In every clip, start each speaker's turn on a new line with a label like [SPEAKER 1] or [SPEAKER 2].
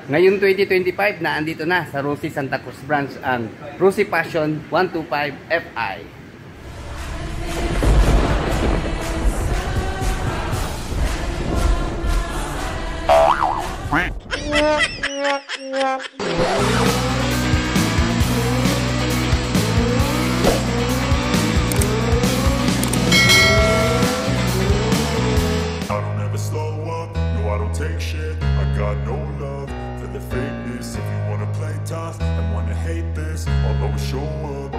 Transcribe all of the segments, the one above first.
[SPEAKER 1] Ngayon 2025 na andito na sa Rossi Santa Cruz branch ang Rossi Passion 125 Fi.
[SPEAKER 2] Take shit, I got no love for the fakeness. If you wanna play tough and wanna hate this, I'll always show up.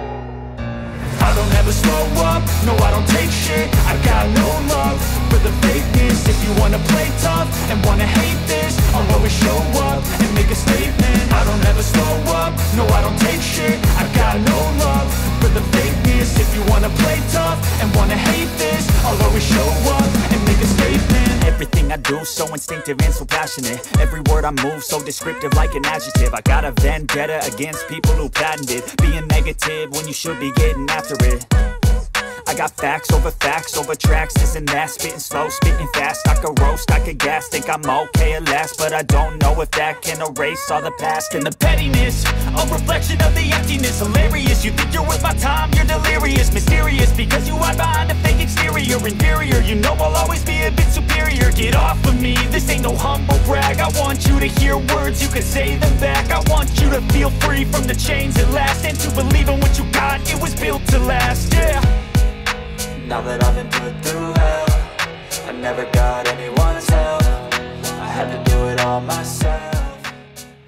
[SPEAKER 2] I don't ever slow up, no I don't take shit. I got no love for the fakeness. If you wanna play tough and wanna hate this, I'll always show up and make a statement. I don't ever slow up, no I don't take shit. I got no love for the fakeness. If you wanna play tough and wanna hate this, I'll always show up and make a statement.
[SPEAKER 3] Everything I do so instinctive and so passionate. Every word I move so descriptive like an adjective. I got a vendetta against people who patented being negative when you should be getting after it. I got facts over tracks, this and that. Spitting slow, spitting fast, I could roast, I could gas. Think I'm okay at last, but I don't know if that can erase all the past. And the pettiness, a reflection of the emptiness. Hilarious, you think you're worth my time, you're delirious. Mysterious, because you hide behind a fake exterior. Inferior, you know I'll always be a bit superior. Get off of me, this ain't no humble brag. I want you to hear words, you can say them back. I want you to feel free from the chains at last, and to believe in what you got, it was built to last, yeah.
[SPEAKER 4] Now that I've been put through hell, I never got anyone's help. I had to do it all myself.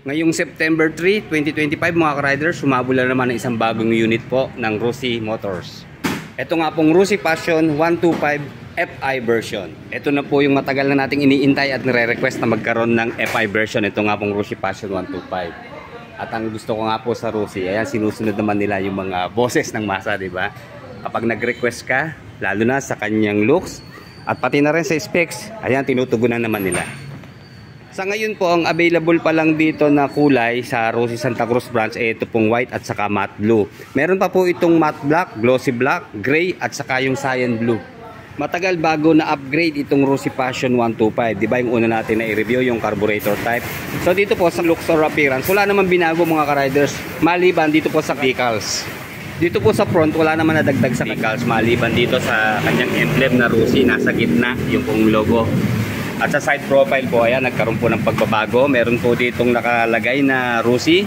[SPEAKER 1] Ngayong September 3, 2025 mga ka-riders, sumabog na naman ng isang bagong unit po ng Rossi Motors. Ito nga pong Rossi Passion 125 Fi version. Ito na po yung matagal na nating iniintay at nire-request na magkaroon ng Fi version. Ito nga pong Rossi Passion 125. At ang gusto ko nga po sa Rossi, ayan, sinusunod naman nila yung mga boses ng masa, di ba? Kapag nag-request ka, lalo na sa kanyang looks at pati na rin sa specs, ayan, tinutugunan naman nila. Sa ngayon po, ang available pa lang dito na kulay sa Rossi Santa Cruz branch ay ito pong white at saka matte blue. Meron pa po itong matte black, glossy black, gray at saka yung cyan blue. Matagal bago na upgrade itong Rossi Passion 125, di ba yung una natin na i-review yung carburetor type. So dito po sa looks or appearance, wala naman binago mga ka-riders, maliban dito po sa decals. Dito po sa front, wala naman nadagdag sa decals maliban dito sa kanyang emblem na Rossi, nasa gitna yung pong logo. At sa side profile po, ayan, nagkaroon po ng pagbabago. Meron po ditong nakalagay na Rossi,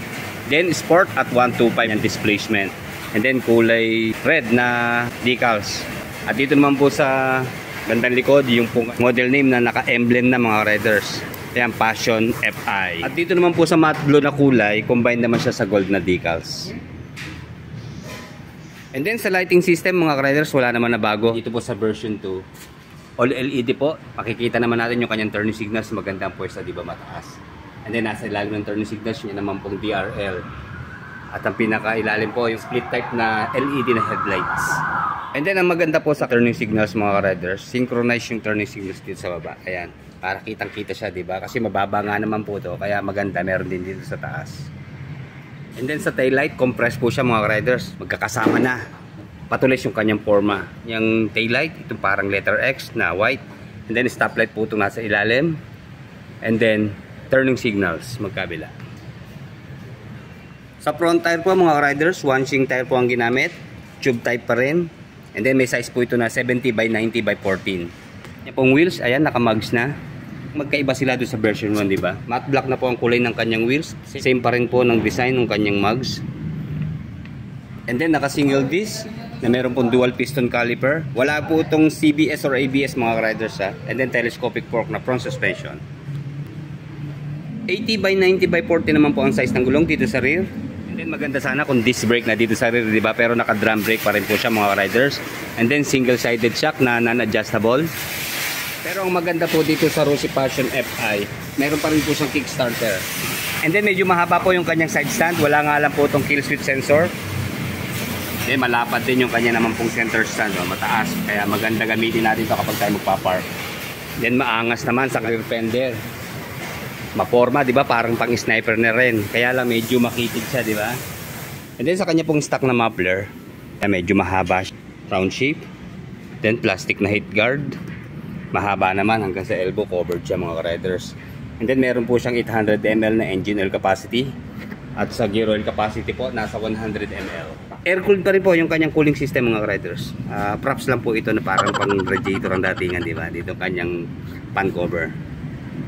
[SPEAKER 1] then Sport at 125 yung displacement. And then kulay red na decals. At dito naman po sa bandang likod, yung pong model name na naka-emblem na mga riders. Ayan, Passion Fi. At dito naman po sa matte blue na kulay, combined naman siya sa gold na decals. And then sa lighting system mga riders, wala naman na bago. Dito po sa version 2, all LED po. Makikita naman natin yung kanyang turning signals. Maganda ang pwersa, di ba, mataas. And then nasa ilalim ng turning signals, yun naman pong DRL. At ang pinaka-ilalim po yung split type na LED na headlights. And then ang maganda po sa turning signals mga riders, synchronize yung turning signals dito sa baba. Ayan, para kitang-kita siya, di ba? Kasi mababa nga naman po to, kaya maganda, meron din dito sa taas. And then sa taillight, compressed po siya mga riders. Magkakasama na. Patulis yung kanyang forma. Yung taillight, itong parang letter X na white. And then stoplight po itong nasa ilalim. And then turning signals magkabila. Sa front tire po mga riders, one shing tire po ang ginamit. Tube type pa rin. And then may size po ito na 70 by 90 by 14. Yung pong wheels, ayan, naka-mugs na. Magkaiba sila doon sa version 1, di ba? Matte black na po ang kulay ng kanyang wheels. Same pa rin po ng design ng kanyang mugs. And then naka-single disc na meron pong dual piston caliper. Wala po itong CBS or ABS mga riders ha. And then telescopic fork na front suspension. 80 by 90 by 40 naman po ang size ng gulong dito sa rear. And then maganda sana kung disc brake na dito sa rear, di ba? Pero naka-drum brake pa rin po siya mga riders. And then single-sided shock na non-adjustable. Pero ang maganda po dito sa Rossi Passion Fi, meron pa rin po siyang kickstarter. And then medyo mahaba po yung kanyang side stand. Wala nga lang po itong kill switch sensor. Then malapad din yung kanya naman pong center stand, mataas. Kaya maganda gamitin natin ito kapag tayo magpa-park. Then maangas naman sa rear fender. Maporma, di ba? Parang pang sniper na rin. Kaya lang medyo makitid siya, di ba? And then sa kanya pong stock na muffler, medyo mahaba, round shape. Then plastic na head guard. Mahaba naman hanggang sa elbow, covered siya mga riders. And then meron po siyang 800 ml na engine oil capacity. At sa gear oil capacity po, nasa 100 ml. Air-cooled pa rin po yung kanyang cooling system mga riders. Props lang po ito na parang pang radiator ang datingan, di ba? Dito kanyang pan cover.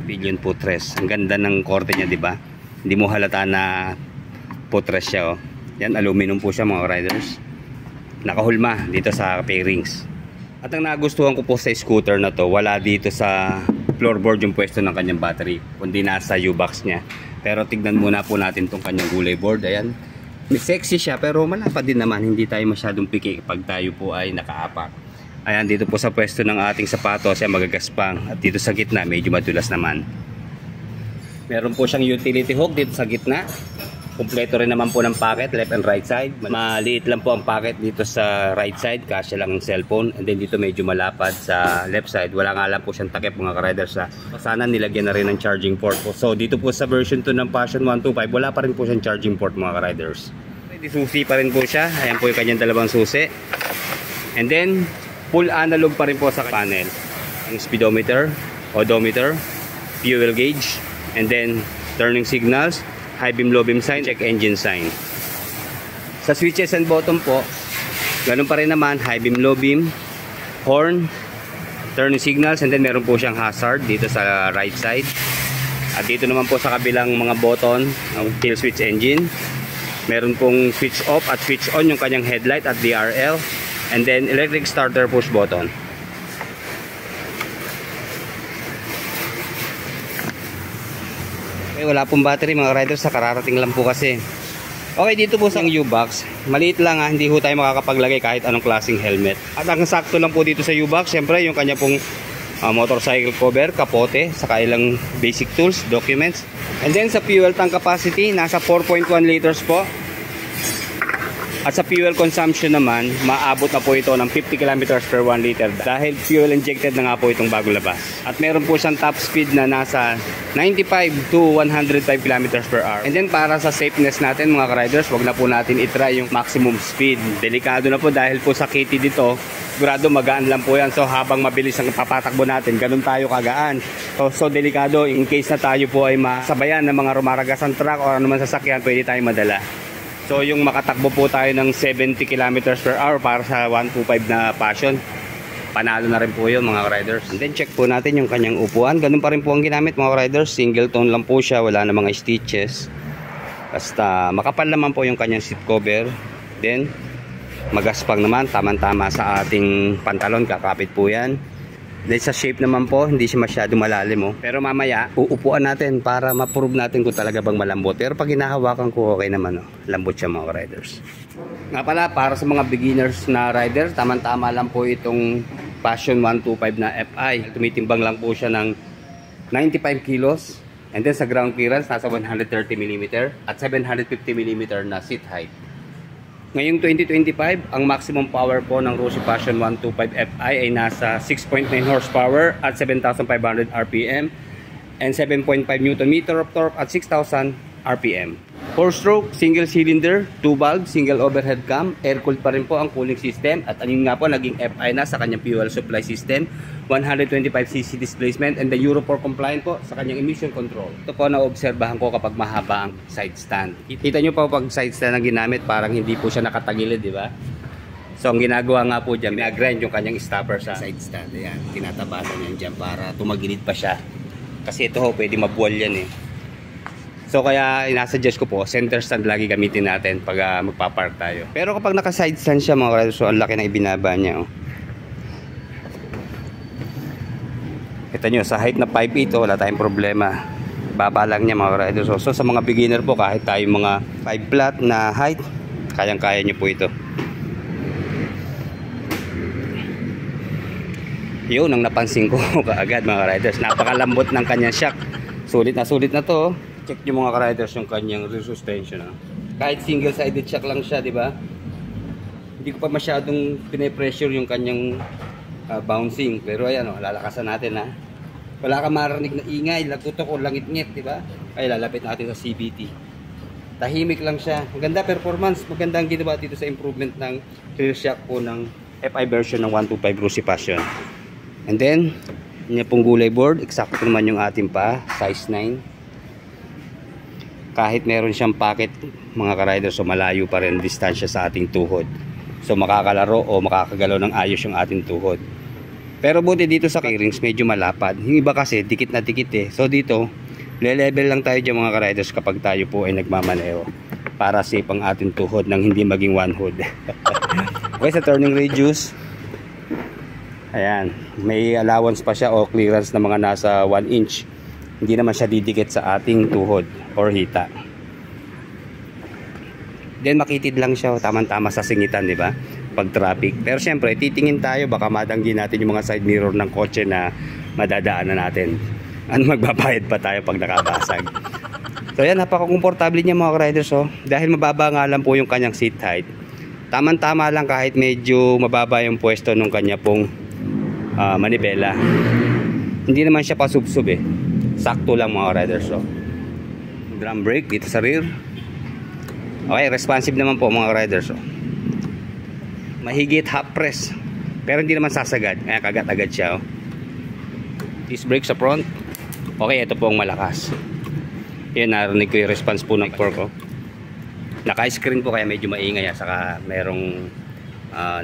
[SPEAKER 1] Pillion footrest. Ang ganda ng korte niya, di ba? Hindi mo halata na footrest siya, oh. Yan, aluminum po siya mga riders. Nakahulma dito sa fairings. At ang nagustuhan ko po sa scooter na to, wala dito sa floorboard yung pwesto ng kanyang battery, kundi nasa U-box niya. Pero tignan muna po natin tong kanyang gulay board. Ayan, sexy siya pero malapad din naman. Hindi tayo masyadong piki pag tayo po ay nakaapak. Ayan, dito po sa pwesto ng ating sapatos ay magagaspang. At dito sa gitna medyo madulas naman. Meron po siyang utility hook dito sa gitna. Kompleto rin naman po ng pocket, left and right side. Maliit lang po ang pocket dito sa right side, kasya lang ang cellphone. And then dito medyo malapad sa left side. Wala nga lang po siyang takip mga ka-riders. Sana nilagyan na rin ng charging port po. So dito po sa version 2 ng Passion 125, wala pa rin po siyang charging port mga ka-riders. Susi pa rin po siya. Ayan po yung kanyang dalawang susi. And then full analog pa rin po sa panel. Ang speedometer, odometer, fuel gauge, and then turning signals, high beam, low beam sign, check engine sign. Sa switches and button po, ganun pa rin naman, high beam, low beam, horn, turning signals, and then meron po siyang hazard dito sa right side. At dito naman po sa kabilang mga button, ang kill switch engine. Meron pong switch off at switch on yung kanyang headlight at DRL, and then electric starter push button. Wala pong battery mga riders, sa kararating lang po kasi. Okay, dito po sa U-box, maliit lang hindi ho tayo makakapaglagay kahit anong klaseng helmet. At ang sakto lang po dito sa U-box, syempre yung kanya pong motorcycle cover, kapote, saka ilang basic tools, documents. And then sa fuel tank capacity, nasa 4.1 liters po. At sa fuel consumption naman, maabot na po ito ng 50 kilometers per 1 liter dahil fuel injected na nga po itong bago labas. At meron po siyang top speed na nasa 95 to 105 kilometers per hour. And then para sa safeness natin mga riders, wag na po natin itry yung maximum speed. Delikado na po dahil po sa kitty dito, sigurado magaan lang po yan. So habang mabilis ang papatakbo natin, ganun tayo kagaan. So delikado in case na tayo po ay masabayan ng mga rumaragasang truck o anuman sasakyan, pwede tayong madala. So yung makatakbo po tayo ng 70 kilometers per hour para sa 125 na Passion, panalo na rin po yun mga riders. And then check po natin yung kanyang upuan. Ganun pa rin po ang ginamit mga riders. Single tone lang po siya, wala na mga stitches. Basta makapal naman po yung kanyang seat cover. Then magaspang naman, tamang-tama sa ating pantalon, kakapit po yan. Then sa shape naman po, hindi siya masyado malalim, oh. Pero mamaya, uupuan natin para ma-prove natin kung talaga bang malambot. Pero pag hinahawakan ko, okay naman, oh. Lambot siya mga riders. Nga pala, para sa mga beginners na rider, tamang-tama lang po itong Passion 125 na FI. Tumitimbang lang po siya ng 95 kilos. And then sa ground clearance, nasa 130 mm at 750 mm na seat height. Ngayong 2025, ang maximum power po ng Rossi Passion 125 FI ay nasa 6.9 horsepower at 7,500 RPM and 7.5 Nm of torque at 6,000 RPM. 4-stroke, single cylinder, 2-valve, single overhead cam, air-cooled pa rin po ang cooling system at ayun nga po, naging FI na sa kanyang fuel supply system, 125cc displacement and the Euro 4 compliant po sa kanyang emission control. Ito po na-obserbahan ko kapag mahaba ang side stand. Kita nyo po pag side stand ang ginamit, parang hindi po siya nakatagilid, di ba? So ang ginagawa nga po dyan, may-grind yung kanyang stopper sa side stand. Ayan, tinatabasan niyan dyan para tumagilid pa siya. Kasi ito ho, pwede mabuwal yan eh. So kaya inasuggest ko po, center stand lagi gamitin natin pag magpapark tayo. Pero kapag naka-side stand siya mga riders, so ang laki na ibinaba niya. Oh. Kita nyo, sa height na 5'8", wala tayong problema. Baba lang niya mga riders. So sa mga beginner po, kahit tayo mga 5 flat na height, kayang-kaya nyo po ito. Yun ang napansin ko kaagad mga riders. Napakalambot ng kanyang shock. Sulit na to. Check nyo mga riders yung kanyang resuspension. Kahit single-sided shock lang siya, di ba? Hindi ko pa masyadong pine-pressure yung kanyang bouncing. Pero ayan, lalakasan natin ha. Wala ka marinig na ingay, lagutok o langit-ngit, di ba? Ay lalapit natin sa CVT. Tahimik lang siya. Maganda performance, maganda ang ginawa dito sa improvement ng clear shock po ng FI version ng 125 Rossi Passion. And then Yan pong gulay board, eksakto naman yung ating pa, size 9. Kahit meron siyang pocket mga ka-rider, so malayo pa rin distansya sa ating tuhod. So makakalaro o makakagalaw ng ayos yung ating tuhod. Pero buti dito sa K-rings medyo malapad. Yung iba kasi dikit na dikit eh. So dito, le-level lang tayo dyan mga ka-riders kapag tayo po ay nagmamaneho. Para safe ang ating tuhod nang hindi maging one hood. Okay, sa turning radius, ayan, may allowance pa siya o clearance na mga nasa 1 inch. Hindi naman siya didikit sa ating tuhod or hita. Then makitid lang siya, tamang-tama sa singitan, di ba? Pag traffic. Pero syempre, titingin tayo, baka madanggi natin yung mga side mirror ng kotse na madadaanan natin. Ano, magbabayad pa tayo pag nakabasag. So yan, napaka-komportable niya mga riders, oh. Dahil mababa nga lang po yung kanyang seat height. Tamang-tama lang kahit medyo mababa yung pwesto nung kanya pong manibela. Hindi naman siya pasubsob eh. Sakto lang mga riders, oh. Drum brake dito sa rear. Okay, responsive naman po mga riders, oh. Mahigit half press. Pero hindi naman sasagad. Kaya kagat-agad siya, oh. Disc brake sa front. Okay, ito po ang malakas. Yan, narinig ko yung response po ng fork, oh. Naka-screen po kaya medyo maingay, saka merong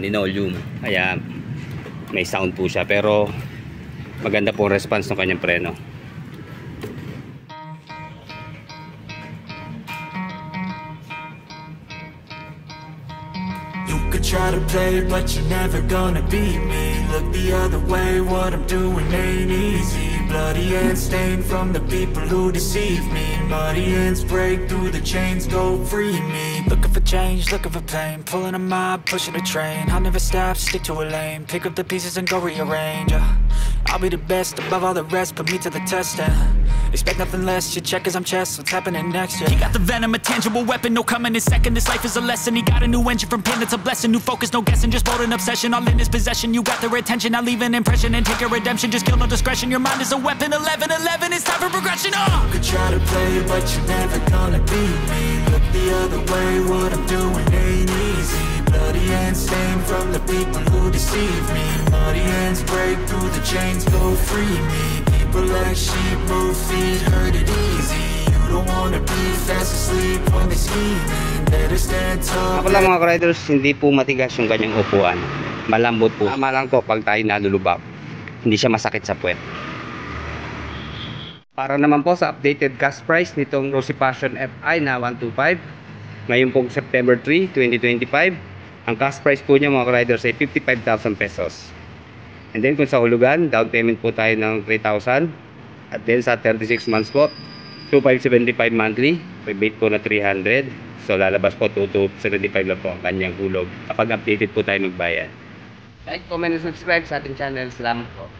[SPEAKER 1] linoleum. Kaya may sound po siya. Pero maganda po ang response ng kanyang preno.
[SPEAKER 4] Try to play, but you're never gonna beat me. Look the other way, what I'm doing ain't easy. Bloody hands stained from the people who deceive me. Muddy hands break through the chains, go free me. Looking for change, looking for pain. Pulling a mob, pushing a train. I'll never stop, stick to a lane. Pick up the pieces and go rearrange. I'll be the best above all the rest, put me to the test and expect nothing less, your check is I'm chess, what's happening next, yeah. He got the venom, a tangible weapon, no coming in second. This life is a lesson, he got a new engine from pain, that's a blessing. New focus, no guessing, just bold and obsession. All in his possession, you got their attention. I'll leave an impression and take your redemption. Just kill no discretion, your mind is a weapon. 11-11, it's time for progression, You could try to play, but you're never gonna beat me. Look the other way, what I'm doing ain't easy. Bloody hands stained from the people who deceive me. Muddy hands break through the chains, go free me. People like sheep move feet, hurt it easy. You don't wanna be fast asleep when they're scheming. Better stand tall.
[SPEAKER 1] Ako lang mga riders, hindi po matigas yung kanyang upuan. Malambot po. Tama lang to pag tayo nalulubak. Hindi siya masakit sa puwet. Para naman po sa updated cash price nitong Rosy Passion FI na 125 ngayon pong September 3, 2025, ang cash price po niya mga riders ay 55,000 pesos. And then kung sa hulugan, down payment po tayo ng 3,000. At then sa 36 months po, 2,575 monthly, rebate po na 300. So lalabas po 2,275 lang po ang kanyang hulog kapag updated po tayo magbayad. Like, comment, and subscribe sa ating channel. Salamat po.